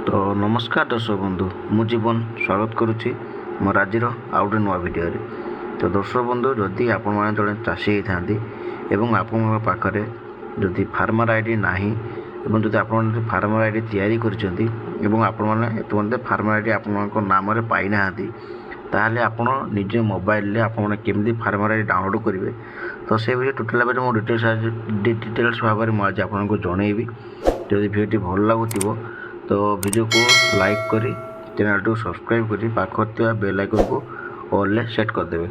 तो नमस्कार दर्शक बंधु मु जीवन स्वागत करुच्ची मो राज्यर आउ गोटे नुआ भिडियो। तो दर्शक बंधु जदि आपण मैंने जड़े चाषी होती आपण पाखे जदि फार्मर आईडी ना जदि आप फार्मर आईडी तैयारी कर फार्मर आईडी आप नाम पाई ना ताहले आपण निजे मोबाइल आपने केमती फार्मर आईडी डाउनलोड करेंगे। तो से विषय टोटाल भाव में डिटेल्स भाव में मुझे आपको जनइबी। जदि भिडियो भल लगुव तो वीडियो को लाइक करी चैनल को सब्सक्राइब करी पाखर बेल आइकन को ऑल सेट करदे।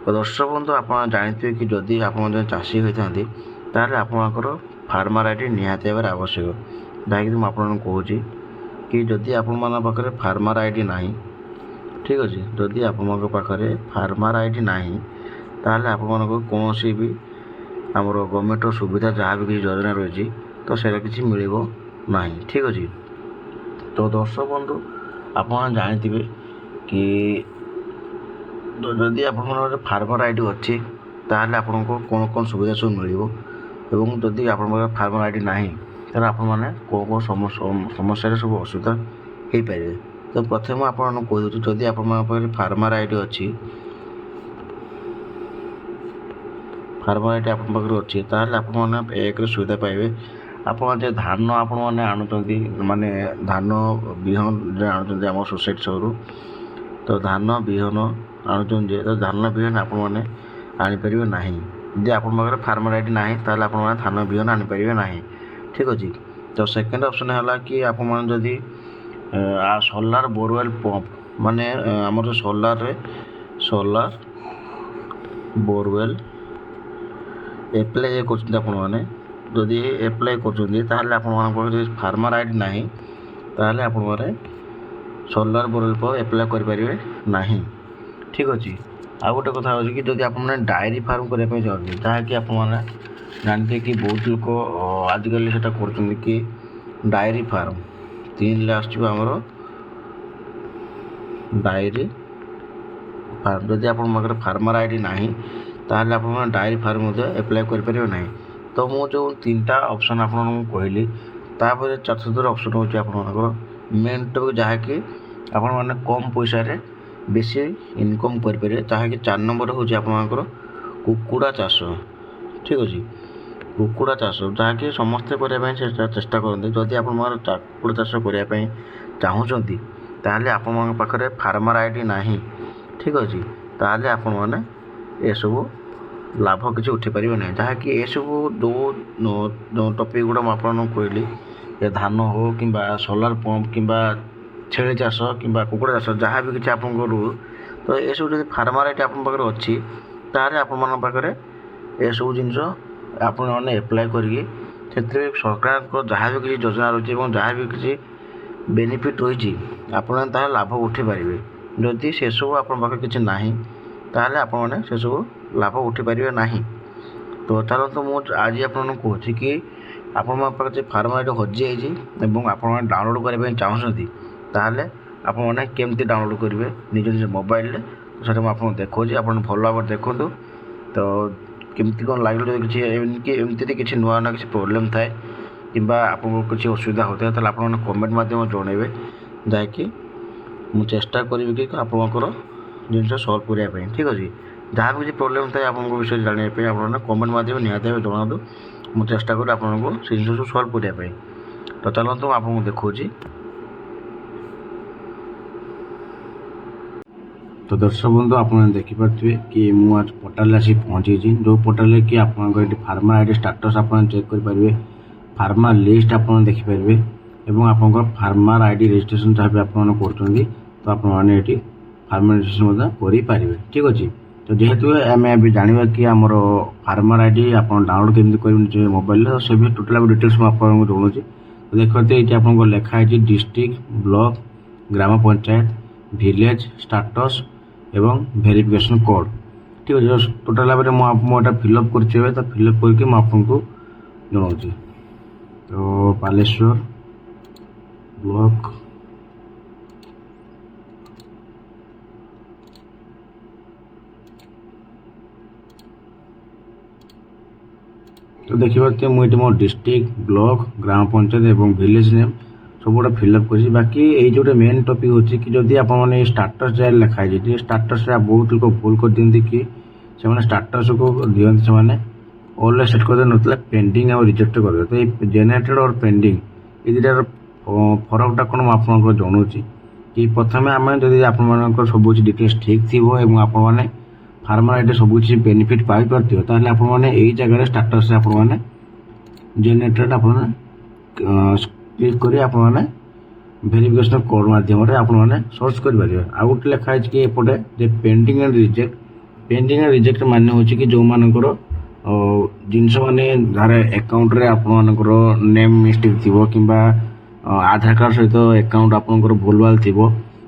तो दर्शक बंधु आप जानते कि जदि आप चाषी होता ताहले आपणकर फार्मर आईडी निहाती भाव आवश्यक। जहाँकि मुझे आपको कहूँ कि जदि आपण पाखे फार्मर आईडी ना ठीक अच्छे जदि आप पाखे फार्मर आईडी ना ताहले आपण कौन भी आमर गवर्नमेंट सुविधा जहाँ भी किसी योजना रही तो सेटा किसी मिल ना ठीक अच्छे। तो दर्शक बंधु आप जानते कि जदि आप फार्मर आईडी अच्छी ताहले आपन को कौन कौन सुविधा सब मिल जदि आप फार्मर आईडी ना तो आप कौन कौन समस्या सब असुविधा हो पारे। तो प्रथम आप कह जदि आप फार्मर आईडी अच्छी फार्मर आईडी आप अच्छी ताहले आप एक सुविधा पाइबे। आप धान आपण मैंने आणुंट माने धान बिहन आणुंट आम सोसाइटी सबरू तो धान बिहन आणुंट तो धान बिहन आप आनीपर ना यदि आप फार्मर आईडी ना ताहले आप धान बिहन आनीपर ना ठीक अच्छे। तो सेकेंड ऑप्शन है कि आप जदि सोलार बोरवेल पंप माने आमर सोलार बोरवेल एप्लाई कर जदि एप्लाई कर फार्मर आईडी ना ताहले आप सोलार बोरवेल पर एप्लाई करें ना ठीक अच्छे। आ गोटे कथा हो कि जदि आप डायरी फार्म करने चाहते जहाँकि आप जानते कि बहुत लोग आजिकल से कि डायरी फार्म 3 आसमर डायरी फार्म जदि आप फार्मर आईडी ना ताहले आप डायरी फार्म एप्लाई करें ना। तो मु जो 3टा ऑप्शन आपको कहली तापर चतुर्थ ऑप्शन हूँ आप मेन टॉपिक जहाँकि आपण कम पैसा रे बेसी इनकम करें जहाँकि 4 नंबर हूँ आपंकर कुकुड़ा चाष ठीक अच्छे। कुकुड़ा चाष जहाँकि समस्ते करने चेष्टा करते जदि आप कुकुड़ा चाष करने चाहूँगी ताहले आपण पाखे फार्मर आईडी ना ठीक अच्छे ताहले आपण ये सब लाभ किसी उठी पारे ना। जहाँकि ये सब जो टॉपिक गुड़ा मुझे कहली धान हो कि सोलार पंप कि छेली चाष कि कुकुड़ा चाष जहाँ भी किसी आप तो ये सब जो फार्मर आईडी आप अच्छी ताहले आपण पाखे ये सब जिनस आपने एप्लाई करी सरकार जहाँ भी किसी योजना रही है जहाँ भी किसी बेनिफिट रही आपड़ लाभ उठी पारे। जदि से सब आप किसी ना ताहले आपने से सब लाभ उठी पारे ना। तो चलो तो मुझे आज आपको कहूँ कि आपण फार्मर आईडी हजि आप डाउनलोड करने चाहूँगी ताहले आपने केमती डाउनलोड करेंगे निज निज मोबाइल से मुझे देखा आप भल भाव देखूँ। तो केमती कौन लगे किसी एमती किसी नुआ ना किसी प्रोब्लेम थाए कि आपको किसी असुविधा होता है आप कमेंट मध्यम जनइबे जहाँकि मुझे चेष्टा करी कि आपंकर जिन सल्व करने ठीक अच्छे। जहाँ भी किसी प्रोब्लेम थाए आप विषय जानापी आप कमेंट मध्यम निहती जनातु मुझे चेष्टा करूँ आपको से जिन सब सल्व करने। तो चलते आपको देखा। तो दर्शक बंधु आपने देखिपे कि मुझे आज पोर्टाल आसी पहुँची जो पोर्टाल कि आप फार्मर आईडी स्टाटस आप चेक करेंगे फार्मर लिस्ट आप देखिपारे और आप फार्मर आईडी रजिस्ट्रेशन जहाँ भी आप तो आपने फार्मर रजिस्ट्रेशन करेंगे ठीक अच्छे। तो जेहेतु आम अभी जाना कि आमर फार्मर आईडी आप डाउनलोड केमती करेंगे मोबाइल से भी टोटाल डिटेल्स मुझे जनाऊँ। तो देखते ये आपको लिखाई डिस्ट्रिक्ट ब्लॉक ग्राम पंचायत विलेज स्टाटस एवं वेरिफिकेशन कोड ठीक अच्छे। टोटाल भाव में मुझे फिलअप कर तो फिलअप करके आपको जनाऊँ। तो बालेश्वर ब्लॉक तो देखिए मुझे मो डिस्ट्रिक्ट ब्लॉक ग्राम पंचायत एवं विलेज नेम ସବୁଗୁଡ଼ା ଫିଲ୍ଅପ୍ କରିଛି। ବାକି ଏଇ ଯୋଉଟା ମେନ୍ ଟପିକ୍ ହେଉଛି କି ଯଦି ଆପଣମାନେ ଷ୍ଟାଟସ୍ ଯାହା ଲେଖା ହେଇଛି ଯେ ଷ୍ଟାଟସ୍ରେ ବହୁତ ଲୋକ ଭୁଲ କରିଦିଅନ୍ତି କି ସେମାନେ ଷ୍ଟାଟସ୍କୁ ଦିଅନ୍ତି ସେମାନେ ଅଲ୍ରେ ସେଟ୍ କରିଦେବେ ନଥିଲା ପେଣ୍ଡିଂ ଆଉ ରିଜେକ୍ଟ କରିଦେବେ। ତ ଏଇ ଜେନେରେଟେଡ୍ ଅର୍ ପେଣ୍ଡିଂ ଏ ଦୁଇଟାର ଫରକଟା କ'ଣ ମୁଁ ଆପଣଙ୍କୁ ଜଣାଉଛି କି ପ୍ରଥମେ ଆମେ ଯଦି ଆପଣମାନଙ୍କର ସବୁ କିଛି ଡିଟେଲ୍ସ ଠିକ୍ ଥିବ ଏବଂ ଆପଣମାନେ ଫାର୍ମର ଆଇଡି ସବୁ କିଛି ବେନିଫିଟ୍ ପାଇପାରୁଥିବେ ତାହେଲେ ଆପଣମାନେ ଏଇ ଜାଗାରେ ଷ୍ଟାଟସ୍ରେ ଆପଣମାନେ ଜେନେରେଟେଡ୍ ଆପଣମାନେ କ୍ଲିକ୍ କରି ଆପଣମାନେ ଭେରିଫିକେସନ୍ କୋଡ୍ ମାଧ୍ୟମରେ ଆପଣମାନେ ସର୍ଚ୍ଚ କରିପାରିବେ। ଆଉ ଗୋଟେ ଲେଖା ହେଇଛି କି ଏପଟେ ଯେ pending and reject. Pending and reject ମାନେ ହେଉଛି କି ଯେଉଁମାନଙ୍କର ଜିନିଷ ମାନେ ଯାହାର ଆକାଉଣ୍ଟରେ ଆପଣମାନଙ୍କର ନେମ୍ ମିଷ୍ଟେକ୍ ଥିବ କିମ୍ବା ଆଧାର କାର୍ଡ଼ ସହିତ ଆକାଉଣ୍ଟ ଆପଣଙ୍କର ଭୁଲଭାଲ ଥିବ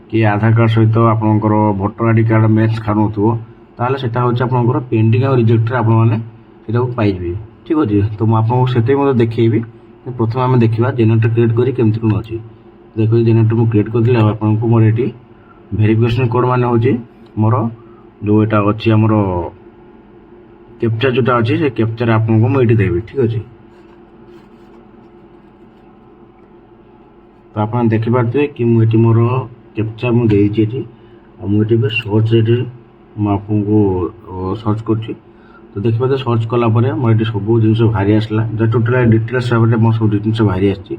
କି ଆଧାର କାର୍ଡ଼ ସହିତ ଆପଣଙ୍କର voter I D card match ଖାଉନଥିବ ତାହେଲେ ସେଟା ହେଉଛି ଆପଣଙ୍କର ପେଣ୍ଡିଂ ଆଉ ରିଜେକ୍ଟରେ ଆପଣମାନେ ସେଟାକୁ ପାଇଯିବେ। ଠିକ୍ ଅଛି, ତ ମୁଁ ଆପଣଙ୍କୁ ସେଟାই ମଧ୍ୟ ଦେଖେଇବି। ପ୍ରଥମେ ଆମେ ଦେଖିବା ଜେନେରେଟର କ୍ରିଏଟ୍ କରି କେମିତି କ'ଣ ଅଛି। ଦେଖନ୍ତୁ ଜେନେରେଟର ମୁଁ କ୍ରିଏଟ୍ କରିଥିଲି ଆଉ ଆପଣଙ୍କୁ ମୋର ଏଠି ଭେରିଫିକେସନ୍ କୋଡ୍ ମାନେ ହେଉଛି ମୋର ଯେଉଁ ଏଇଟା ଅଛି ଆମର କ୍ୟାପଚା ଯେଉଁଟା ଅଛି ସେ କ୍ୟାପଚାରେ ଆପଣଙ୍କୁ ମୁଁ ଏଇଠି ଦେବି। ଠିକ୍ ଅଛି, ତ ଆପଣ ଦେଖିପାରୁଥିବେ କି ମୁଁ ଏଠି ମୋର କ୍ୟାପଚା ମୁଁ ଦେଇଛି ଏଠି ଆଉ ମୁଁ ଏଠି ଏବେ ସର୍ଚ୍ଚ ଏଠି ମୁଁ ଆପଣଙ୍କୁ ସର୍ଚ୍ଚ କରୁଛି। ତ ଦେଖିପାରୁଥିବେ ସର୍ଚ୍ଚ କଲା ପରେ ମୋର ଏଠି ସବୁ ଜିନିଷ ବାହାରି ଆସିଲା ଯାହା ଟୋଟାଲ୍ ଡିଟେଲ୍ସ ଭାବରେ ମୋର ସବୁ ଜିନିଷ ବାହାରି ଆସିଛି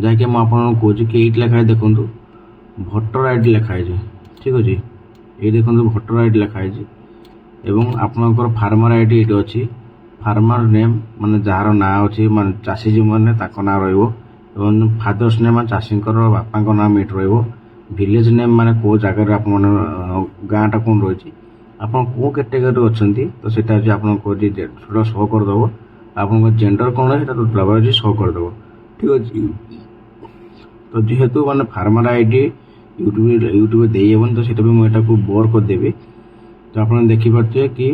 ଯାହାକି ମୁଁ ଆପଣଙ୍କୁ କହୁଛି କି ଏଇଠି ଲେଖା ହେଇଛି ଦେଖନ୍ତୁ ଭୋଟର ଆଇ ଡି ଲେଖା ହେଇଛି। ଠିକ୍ ଅଛି, ଏଇ ଦେଖନ୍ତୁ ଭୋଟର ଆଇ ଡି ଲେଖା ହେଇଛି ଏବଂ ଆପଣଙ୍କର ଫାର୍ମର ଆଇ ଡି ଏଇଠି ଅଛି। ଫାର୍ମର ନେମ୍ ମାନେ ଯାହାର ନାଁ ଅଛି ମାନେ ଚାଷୀ ଯେଉଁମାନେ ତାଙ୍କ ନାଁ ରହିବ ଏବଂ ଫାଦର୍ସ ନେମ୍ ମାନେ ଚାଷୀଙ୍କର ବାପାଙ୍କ ନାଁ ଏଇଠି ରହିବ। ଭିଲେଜ ନେମ୍ ମାନେ କେଉଁ ଜାଗାରେ ଆପଣମାନେ ଗାଁଟା କ'ଣ ରହିଛି ଆପଣ କେଉଁ କ୍ୟାଟେଗୋରୀରେ ଅଛନ୍ତି ତ ସେଇଟା ହେଉଛି ଆପଣଙ୍କୁ ସେଇଟା ଶୋ କରିଦେବ। ଆପଣଙ୍କ ଜେଣ୍ଡର କ'ଣ ସେଇଟା ଟୋଟାଲ୍ ଶୋ କରିଦେବ। ଠିକ୍ ଅଛି, ତ ଯେହେତୁ ମାନେ ଫାର୍ମର ଆଇ ଡି ୟୁଟ୍ୟୁବରେ ଦେଇହେବନି ତ ସେଇଟା ବି ମୁଁ ଏଟାକୁ ବୋର୍ କରିଦେବି। ତ ଆପଣ ଦେଖିପାରୁଥିବେ କି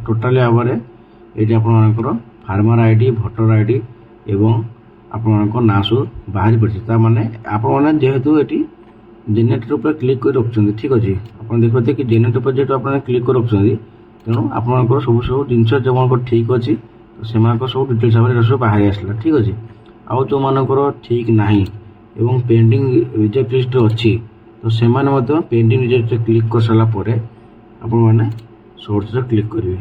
ଟୋଟାଲି ଭାବରେ ଏଇଠି ଆପଣମାନଙ୍କର farmer I D voter I D ଏବଂ ଆପଣମାନଙ୍କ ନାଁ ସବୁ ବାହାରି ପଡ଼ିଛି। ତା'ମାନେ ଆପଣମାନେ ଯେହେତୁ ଏଠି ଜେନେରେଟର ଉପରେ କ୍ଲିକ୍ କରି ରଖୁଛନ୍ତି। ଠିକ୍ ଅଛି, ଆପଣ ଦେଖିପାରୁଥିବେ କି ଜେନେରେଟର ଉପରେ ଯେହେତୁ ଆପଣ କ୍ଲିକ୍ କରି ରଖୁଛନ୍ତି ତେଣୁ ଆପଣଙ୍କର ସବୁ ଜିନିଷ ଯେଉଁମାନଙ୍କର ଠିକ୍ ଅଛି ତ ସେମାନଙ୍କର ସବୁ ଡିଟେଲ୍ସ ଭାବରେ ସବୁ ବାହାରି ଆସିଲା। ଠିକ୍ ଅଛି, ଆଉ ଯେଉଁମାନଙ୍କର ଠିକ୍ ନାହିଁ ଏବଂ ପେଣ୍ଡିଂ ରିଜେକ୍ଟ ଲିଷ୍ଟରେ ଅଛି ତ ସେମାନେ ମଧ୍ୟ ପେଣ୍ଡିଂ ରିଜେକ୍ଟରେ କ୍ଲିକ୍ କରିସାରିଲା ପରେ ଆପଣମାନେ ସର୍ଚ୍ଚରେ କ୍ଲିକ୍ କରିବେ।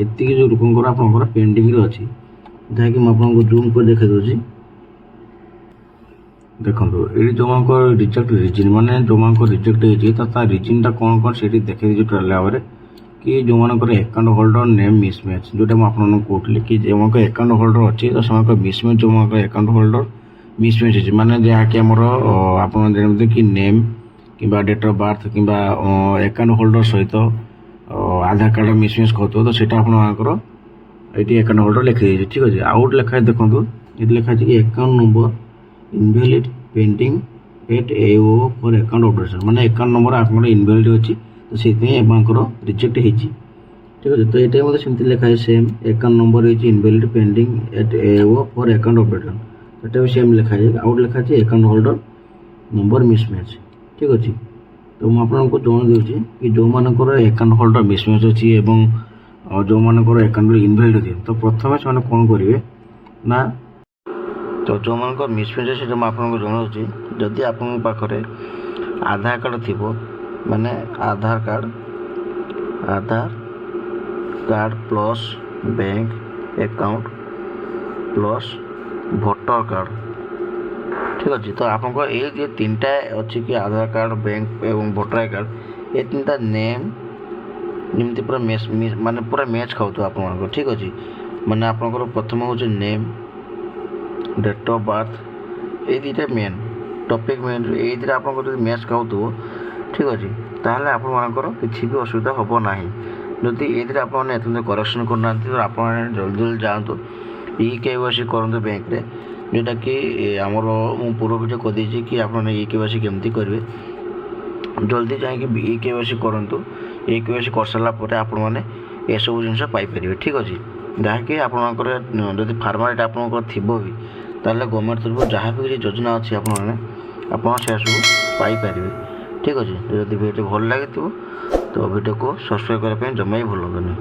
ଏତିକି ଯେଉଁ ଲୋକଙ୍କର ଆପଣଙ୍କର ପେଣ୍ଡିଂରେ ଅଛି ଯାହାକି ମୁଁ ଆପଣଙ୍କୁ ଜୁମ୍ କରି ଦେଖାଇ ଦେଉଛି। ଦେଖନ୍ତୁ ଏଇଠି ଯେଉଁମାନଙ୍କର ରିଜେକ୍ଟ ରିଜିନ୍ ମାନେ ଯେଉଁମାନଙ୍କର ରିଜେକ୍ଟ ହେଇଛି ତ ତା ରିଜିନ୍ଟା କ'ଣ ସେଇଠି ଦେଖାଇ ଦେଇଛି ଟୋଟାଲ୍ ଭାବରେ କି ଯେଉଁମାନଙ୍କର ଆକାଉଣ୍ଟ ହୋଲ୍ଡର ନେମ୍ ମିସ୍ମ୍ୟାଚ୍ ଯେଉଁଟା ମୁଁ ଆପଣଙ୍କୁ କହୁଥିଲି କି ଯେଉଁମାନଙ୍କର ଆକାଉଣ୍ଟ ହୋଲ୍ଡର ଅଛି ତ ସେମାନଙ୍କର ମିସ୍ମ୍ୟାଚ୍ ଯେଉଁମାନଙ୍କର ଆକାଉଣ୍ଟ ହୋଲ୍ଡର ମିସ୍ମ୍ୟାଚ୍ ହେଇଛି ମାନେ ଯାହାକି ଆମର ଆପଣ ଯେମିତି କି ନେମ୍ କିମ୍ବା ଡେଟ୍ ଅଫ୍ ବାର୍ଥ କିମ୍ବା ଆକାଉଣ୍ଟ ହୋଲ୍ଡର ସହିତ ଆଧାର କାର୍ଡ଼ ମିସ୍ମ୍ୟାଚ୍ କରୁଥିବ ତ ସେଇଟା ଆପଣଙ୍କର ଏଇଠି ଆକାଉଣ୍ଟ ହୋଲ୍ଡର ଲେଖିଦେଇଛି। ଠିକ୍ ଅଛି, ଆଉ ଗୋଟେ ଲେଖା ଦେଖନ୍ତୁ ଏଠି ଲେଖା ଅଛି କି account number invalid pending at AO for account operation ମାନେ ଆକାଉଣ୍ଟ ନମ୍ବର ଆପଣଙ୍କର ଇନଭ୍ୟାଲିଡ୍ ଅଛି ତ ସେଇଥିପାଇଁ ଆପଣଙ୍କର ରିଜେକ୍ଟ ହେଇଛି। ଠିକ୍ ଅଛି, ତ ଏଇଟା ମଧ୍ୟ ସେମିତି ଲେଖା ଅଛି ସେମ୍ ଆକାଉଣ୍ଟ ନମ୍ବର ହେଇଛି invalid pending at AO for account operation ସେଟା ବି ସେମ୍ ଲେଖା ହେଇଛି। ଆଉ ଗୋଟେ ଲେଖା ଅଛି ଆକାଉଣ୍ଟ ହୋଲ୍ଡର ନମ୍ବର ମିସ୍ମ୍ୟାଚ୍। ଠିକ୍ ଅଛି, ତ ମୁଁ ଆପଣଙ୍କୁ ଜଣାଇ ଦେଉଛି କି ଯେଉଁମାନଙ୍କର ଆକାଉଣ୍ଟ ହୋଲ୍ଡର ମିସ୍ମ୍ୟାଚ୍ ଅଛି ଏବଂ ଯେଉଁମାନଙ୍କର ଆକାଉଣ୍ଟ ଇନଭ୍ୟାଲିଡ୍ ଅଛି ତ ପ୍ରଥମେ ସେମାନେ କ'ଣ କରିବେ ନା ତ ଯେଉଁମାନଙ୍କର ମିସ୍ମ୍ୟାଚ୍ ଅଛି ସେଇଟା ମୁଁ ଆପଣଙ୍କୁ ଜଣାଉଛି ଯଦି ଆପଣଙ୍କ ପାଖରେ ଆଧାର କାର୍ଡ଼ ଥିବ ମାନେ Aadhaar card plus bank account plus voter card. ଠିକ୍ ଅଛି, ତ ଆପଣଙ୍କ ଏଇ ଯେ ତିନିଟା ଅଛି କି ଆଧାର କାର୍ଡ଼ ବ୍ୟାଙ୍କ ଏବଂ ଭୋଟର କାର୍ଡ଼ ଏ ତିନିଟା ନେମ୍ ଯେମିତି ପୁରା ମାନେ ପୁରା ମ୍ୟାଚ୍ ଖାଉଥିବ ଆପଣଙ୍କର। ଠିକ୍ ଅଛି, ମାନେ ଆପଣଙ୍କର ପ୍ରଥମ ହେଉଛି ନେମ୍ ଡେଟ୍ ଅଫ୍ ବାର୍ଥ ଏଇ ଦୁଇଟା ମେନ୍ ଟପିକ୍ ମେନ୍ ଏଇଥିରେ ଆପଣଙ୍କର ଯଦି ମ୍ୟାଚ୍ ଖାଉଥିବ ଠିକ୍ ଅଛି ତାହେଲେ ଆପଣମାନଙ୍କର କିଛି ବି ଅସୁବିଧା ହେବ ନାହିଁ। ଯଦି ଏଇଥିରେ ଆପଣମାନେ ଏତେ କରେକ୍ସନ୍ କରୁନାହାନ୍ତି ତ ଆପଣମାନେ ଜଲ୍ଦି ଯାଆନ୍ତୁ EKYC କରନ୍ତୁ ବ୍ୟାଙ୍କରେ ଯେଉଁଟାକି ଆମର ମୁଁ ପୂର୍ବ ଭିଡ଼ିଓ କରିଦେଇଛି କି ଆପଣମାନେ EKYC କେମିତି କରିବେ। ଜଲ୍ଦି ଯାଇକି EKYC କରନ୍ତୁ। EKYC କରିସାରିଲା ପରେ ଆପଣମାନେ ଏସବୁ ଜିନିଷ ପାଇପାରିବେ। ଠିକ୍ ଅଛି, ଯାହାକି ଆପଣଙ୍କର ଯଦି ଫାର୍ମର ଆଇଡି ଆପଣଙ୍କର ଥିବ ବି ତାହେଲେ ଗଭର୍ଣ୍ଣମେଣ୍ଟ ତରଫରୁ ଯାହା ବି କିଛି ଯୋଜନା ଅଛି ଆପଣ ସେସବୁ ପାଇପାରିବେ। ଠିକ୍ ଅଛି, ଯଦି ଭିଡ଼ିଓ ଭଲ ଲାଗିଥିବ ତ ଭିଡ଼ିଓକୁ ସବସ୍କ୍ରାଇବ୍ କରିବା ପାଇଁ ଜମା ବି ଭୁଲନ୍ତୁନି।